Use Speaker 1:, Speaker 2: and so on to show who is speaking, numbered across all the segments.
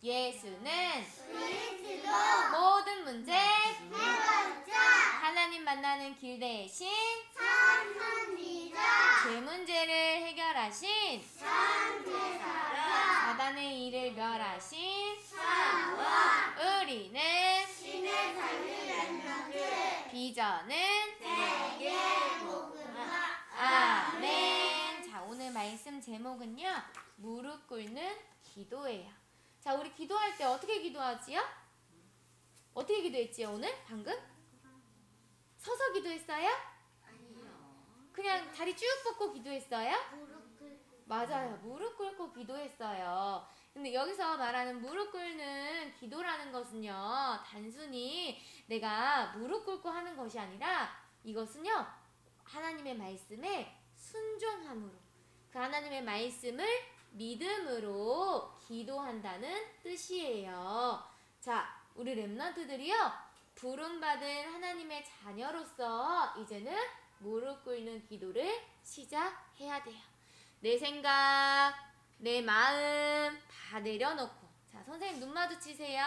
Speaker 1: 예수는
Speaker 2: 그리스도
Speaker 1: 모든 문제
Speaker 2: 해결자
Speaker 1: 하나님 만나는 길 대신
Speaker 2: 참선이자
Speaker 1: 죄 문제를 해결하신
Speaker 2: 참제사라
Speaker 1: 사단의 일을 멸하신
Speaker 2: 사와
Speaker 1: 우리는
Speaker 2: 신의 자유를
Speaker 1: 비전은
Speaker 2: 세계 복음화
Speaker 1: 아멘. 자, 오늘 말씀 제목은요, 무릎 꿇는 기도예요. 자, 우리 기도할 때 어떻게 기도하지요? 어떻게 기도했지요, 오늘? 방금? 서서 기도했어요?
Speaker 2: 아니요.
Speaker 1: 그냥 다리 쭉 뻗고 기도했어요?
Speaker 2: 무릎 꿇고
Speaker 1: 맞아요. 무릎 꿇고 기도했어요. 근데 여기서 말하는 무릎 꿇는 기도라는 것은요, 단순히 내가 무릎 꿇고 하는 것이 아니라 이것은요, 하나님의 말씀에 순종함으로, 그 하나님의 말씀을 믿음으로 기도한다는 뜻이에요. 자, 우리 렘넌트들이요, 부름받은 하나님의 자녀로서 이제는 무릎 꿇는 기도를 시작해야 돼요. 내 생각, 내 마음 다 내려놓고, 자, 선생님 눈 마주치세요.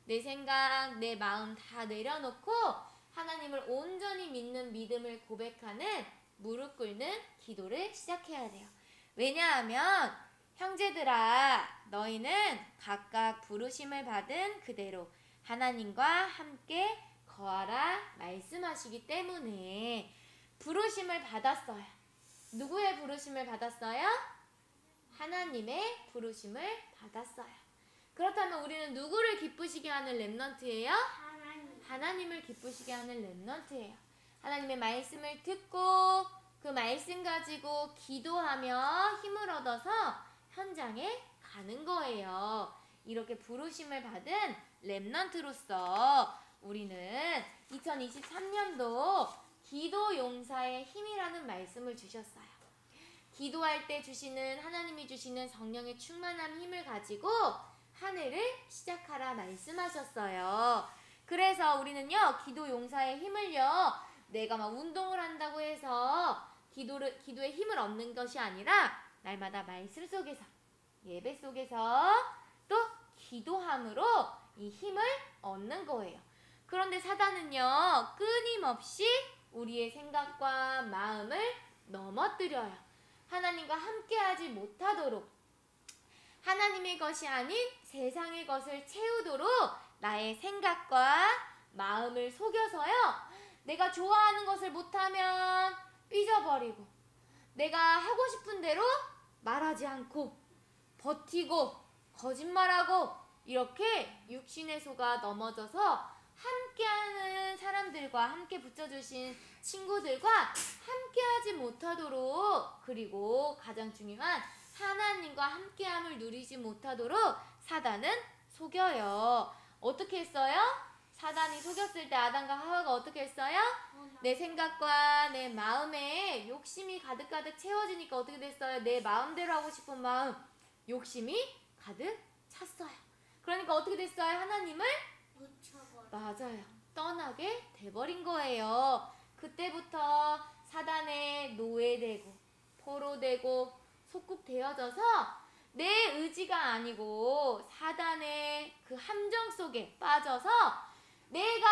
Speaker 1: 내 생각, 내 마음 다 내려놓고 하나님을 온전히 믿는 믿음을 고백하는 무릎 꿇는 기도를 시작해야 돼요. 왜냐하면 형제들아, 너희는 각각 부르심을 받은 그대로 하나님과 함께 거하라 말씀하시기 때문에 부르심을 받았어요. 누구의 부르심을 받았어요? 하나님의 부르심을 받았어요. 그렇다면 우리는 누구를 기쁘시게 하는 렘넌트예요? 하나님을 기쁘시게 하는 렘넌트예요. 하나님의 말씀을 듣고 그 말씀 가지고 기도하며 힘을 얻어서 현장에 가는 거예요. 이렇게 부르심을 받은 렘넌트로서 우리는 2023년도 기도 용사의 힘이라는 말씀을 주셨어요. 기도할 때 주시는 하나님이 주시는 성령의 충만한 힘을 가지고 한 해를 시작하라 말씀하셨어요. 그래서 우리는요, 기도 용사의 힘을요, 내가 막 운동을 한다고 해서 기도의 힘을 얻는 것이 아니라 날마다 말씀 속에서, 예배 속에서 또 기도함으로 이 힘을 얻는 거예요. 그런데 사단은요, 끊임없이 우리의 생각과 마음을 넘어뜨려요. 하나님과 함께하지 못하도록, 하나님의 것이 아닌 세상의 것을 채우도록 나의 생각과 마음을 속여서요, 내가 좋아하는 것을 못하면 삐져버리고, 내가 하고 싶은 대로 말하지 않고 버티고 거짓말하고 이렇게 육신의 소가 넘어져서 함께하는 사람들과 함께 붙여주신 친구들과 함께하지 못하도록, 그리고 가장 중요한 하나님과 함께함을 누리지 못하도록 사단은 속여요. 어떻게 했어요? 사단이 속였을 때 아담과 하와가 어떻게 했어요? 내 생각과 내 마음에 욕심이 가득가득 채워지니까 어떻게 됐어요? 내 마음대로 하고 싶은 마음, 욕심이 가득 찼어요. 그러니까 어떻게 됐어요? 하나님을 맞아요, 떠나게 돼버린 거예요. 그때부터 사단의 노예되고 포로되고 속국되어져서 내 의지가 아니고 사단의 그 함정 속에 빠져서 내가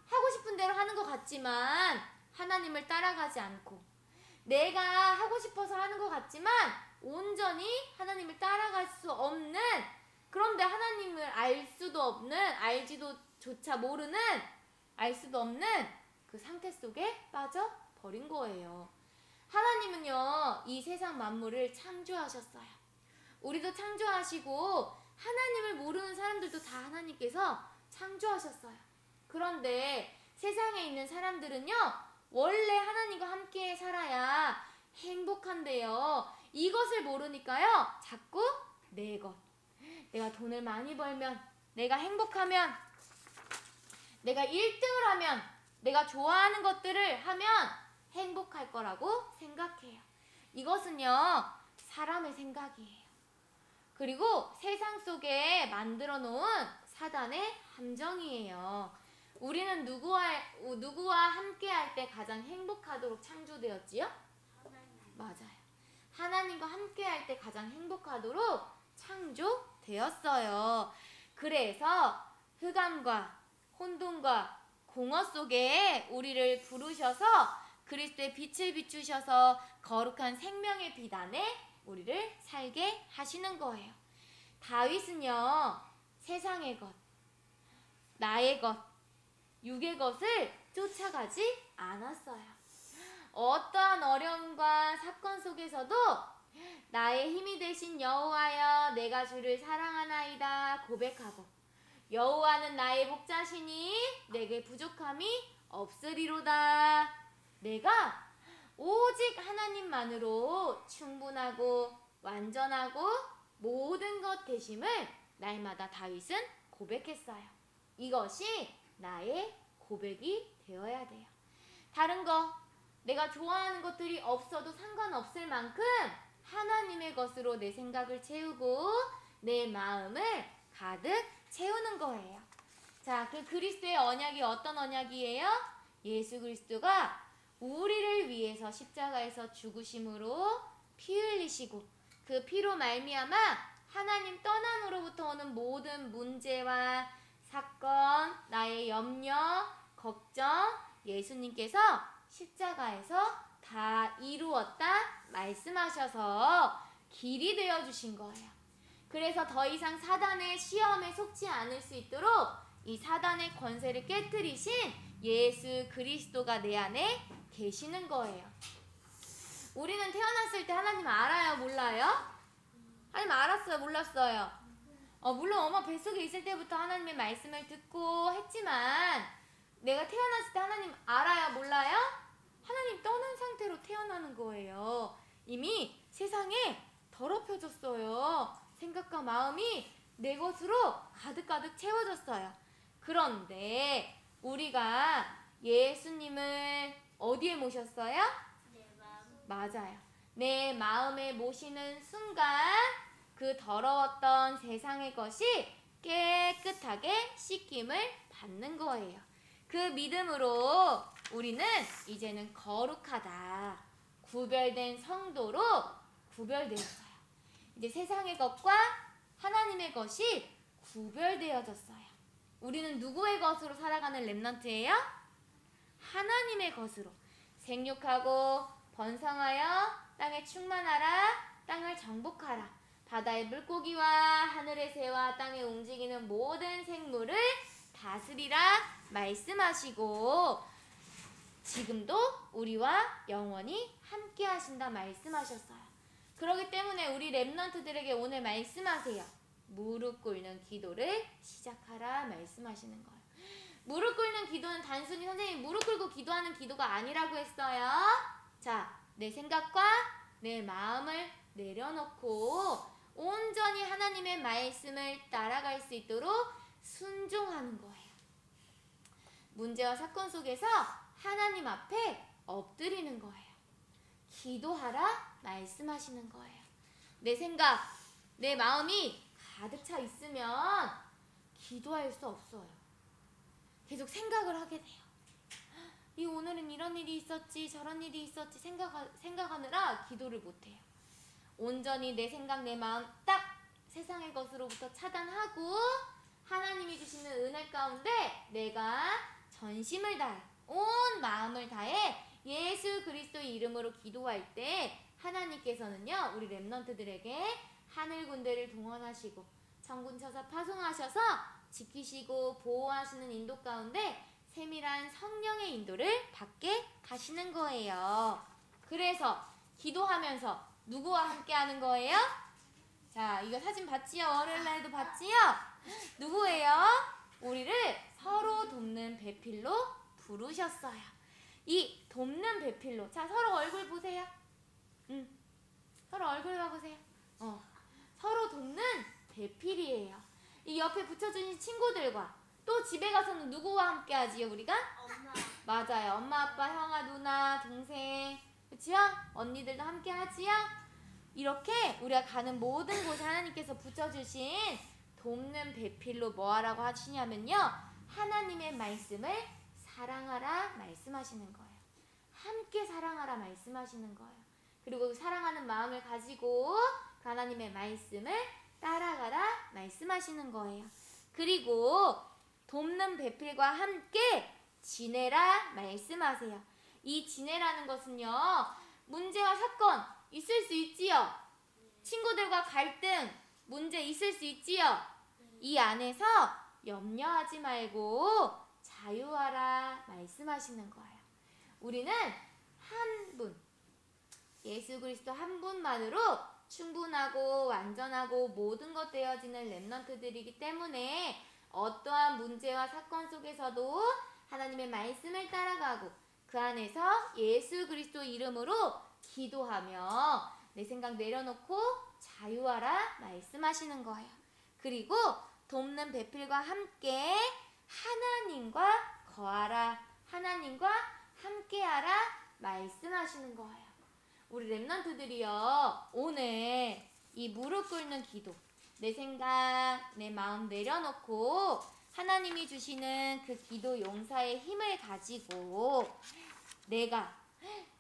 Speaker 1: 하고 싶은 대로 하는 것 같지만 하나님을 따라가지 않고, 내가 하고 싶어서 하는 것 같지만 온전히 하나님을 따라갈 수 없는, 그런데 하나님을 알 수도 없는, 알지도조차 모르는, 알 수도 없는 그 상태 속에 빠져버린 거예요. 하나님은요, 이 세상 만물을 창조하셨어요. 우리도 창조하시고 하나님을 모르는 사람들도 다 하나님께서 창조하셨어요. 그런데 세상에 있는 사람들은요, 원래 하나님과 함께 살아야 행복한데요, 이것을 모르니까요, 자꾸 내 것, 내가 돈을 많이 벌면, 내가 행복하면, 내가 1등을 하면, 내가 좋아하는 것들을 하면 행복할 거라고 생각해요. 이것은요, 사람의 생각이에요. 그리고 세상 속에 만들어 놓은 사단의 함정이에요. 우리는 누구와 함께 할 때 가장 행복하도록 창조되었지요? 맞아요. 하나님과 함께 할 때 가장 행복하도록 창조 되었어요. 그래서 흑암과 혼돈과 공허 속에 우리를 부르셔서 그리스도의 빛을 비추셔서 거룩한 생명의 빛 안에 우리를 살게 하시는 거예요. 다윗은요, 세상의 것, 나의 것, 육의 것을 쫓아가지 않았어요. 어떠한 어려움과 사건 속에서도 나의 힘이 되신 여호와여, 내가 주를 사랑하나이다 고백하고, 여호와는 나의 목자시니 내게 부족함이 없으리로다. 내가 오직 하나님만으로 충분하고 완전하고 모든 것 되심을 날마다 다윗은 고백했어요. 이것이 나의 고백이 되어야 돼요. 다른 거, 내가 좋아하는 것들이 없어도 상관없을 만큼 하나님의 것으로 내 생각을 채우고 내 마음을 가득 채우는 거예요. 자, 그 그리스도의 언약이 어떤 언약이에요? 예수 그리스도가 우리를 위해서 십자가에서 죽으심으로 피 흘리시고 그 피로 말미암아 하나님 떠남으로부터 오는 모든 문제와 사건, 나의 염려, 걱정, 예수님께서 십자가에서 다 이루었다 말씀하셔서 길이 되어주신 거예요. 그래서 더 이상 사단의 시험에 속지 않을 수 있도록 이 사단의 권세를 깨뜨리신 예수 그리스도가 내 안에 계시는 거예요. 우리는 태어났을 때 하나님 알아요? 몰라요? 하나님 알았어요? 몰랐어요? 물론 엄마 뱃속에 있을 때부터 하나님의 말씀을 듣고 했지만 내가 태어났을 때 하나님 알아요? 몰라요? 하나님 떠난 상태로 태어나는 거예요. 이미 세상에 더럽혀졌어요. 생각과 마음이 내 것으로 가득가득 채워졌어요. 그런데 우리가 예수님을 어디에 모셨어요?
Speaker 2: 내 마음.
Speaker 1: 맞아요. 내 마음에 모시는 순간 그 더러웠던 세상의 것이 깨끗하게 씻김을 받는 거예요. 그 믿음으로 우리는 이제는 거룩하다, 구별된 성도로 구별되었어요. 이제 세상의 것과 하나님의 것이 구별되어졌어요. 우리는 누구의 것으로 살아가는 렘넌트예요? 하나님의 것으로. 생육하고 번성하여 땅에 충만하라, 땅을 정복하라. 바다의 물고기와 하늘의 새와 땅에 움직이는 모든 생물을 다스리라 말씀하시고 지금도 우리와 영원히 함께 하신다 말씀하셨어요. 그렇기 때문에 우리 렘넌트들에게 오늘 말씀하세요. 무릎 꿇는 기도를 시작하라 말씀하시는 거예요. 무릎 꿇는 기도는 단순히 선생님이 무릎 꿇고 기도하는 기도가 아니라고 했어요. 자, 내 생각과 내 마음을 내려놓고 온전히 하나님의 말씀을 따라갈 수 있도록 순종하는 거예요. 문제와 사건 속에서 하나님 앞에 엎드리는 거예요. 기도하라 말씀하시는 거예요. 내 생각, 내 마음이 가득 차 있으면 기도할 수 없어요. 계속 생각을 하게 돼요. 이 오늘은 이런 일이 있었지 저런 일이 있었지 생각하느라 기도를 못해요. 온전히 내 생각 내 마음 딱 세상의 것으로부터 차단하고 하나님이 주시는 은혜 가운데 내가 전심을 다해 온 마음을 다해 예수 그리스도의 이름으로 기도할 때 하나님께서는요 우리 렘넌트들에게 하늘 군대를 동원하시고 천군 천사 파송하셔서 지키시고 보호하시는 인도 가운데 세밀한 성령의 인도를 받게 하시는 거예요. 그래서 기도하면서 누구와 함께 하는 거예요? 자, 이거 사진 봤지요? 월요일 날도 봤지요? 누구예요? 우리를 서로 돕는 배필로 부르셨어요. 이 돕는 배필로. 자, 서로 얼굴 보세요. 서로 얼굴 봐보세요. 서로 돕는 배필이에요. 이 옆에 붙여주신 친구들과 또 집에 가서는 누구와 함께 하지요, 우리가?
Speaker 2: 엄마.
Speaker 1: 맞아요. 엄마, 아빠, 형아, 누나, 동생, 그치요? 언니들도 함께 하지요? 이렇게 우리가 가는 모든 곳에 하나님께서 붙여주신 돕는 배필로 뭐 하라고 하시냐면요. 하나님의 말씀을 사랑하라 말씀하시는 거예요. 함께 사랑하라 말씀하시는 거예요. 그리고 사랑하는 마음을 가지고 하나님의 말씀을 따라가라 말씀하시는 거예요. 그리고 돕는 배필과 함께 지내라 말씀하세요. 이 지내라는 것은요, 문제와 사건 있을 수 있지요. 친구들과 갈등, 문제 있을 수 있지요. 이 안에서 염려하지 말고 자유하라 말씀하시는 거예요. 우리는 한 분, 예수 그리스도 한 분만으로 충분하고 완전하고 모든 것 되어지는 렘넌트들이기 때문에 어떠한 문제와 사건 속에서도 하나님의 말씀을 따라가고 그 안에서 예수 그리스도 이름으로 기도하며 내 생각 내려놓고 자유하라 말씀하시는 거예요. 그리고 돕는 배필과 함께 하나님과 거하라, 하나님과 함께하라 말씀하시는 거예요. 우리 렘넌트들이요, 오늘 이 무릎 꿇는 기도, 내 생각, 내 마음 내려놓고 하나님이 주시는 그 기도 용사의 힘을 가지고 내가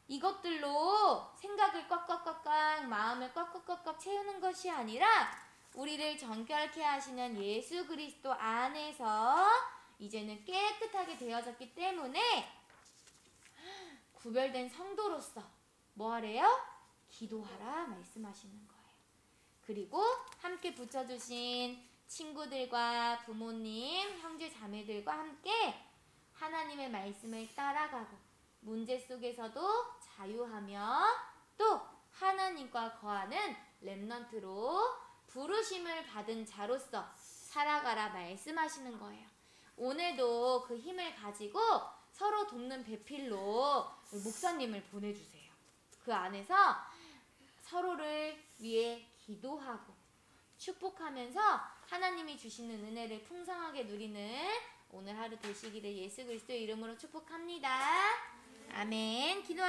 Speaker 1: 이것들로 생각을 꽉꽉꽉꽉, 마음을 꽉꽉꽉꽉 채우는 것이 아니라 우리를 정결케 하시는 예수 그리스도 안에서 이제는 깨끗하게 되어졌기 때문에 구별된 성도로서 뭐 하래요? 기도하라 말씀하시는 거예요. 그리고 함께 붙여주신 친구들과 부모님, 형제 자매들과 함께 하나님의 말씀을 따라가고 문제 속에서도 자유하며 또 하나님과 거하는 렘넌트로 부르심을 받은 자로서 살아가라 말씀하시는 거예요. 오늘도 그 힘을 가지고 서로 돕는 배필로 목사님을 보내주세요. 그 안에서 서로를 위해 기도하고 축복하면서 하나님이 주시는 은혜를 풍성하게 누리는 오늘 하루 되시기를 예수 그리스도의 이름으로 축복합니다. 아멘. 기도하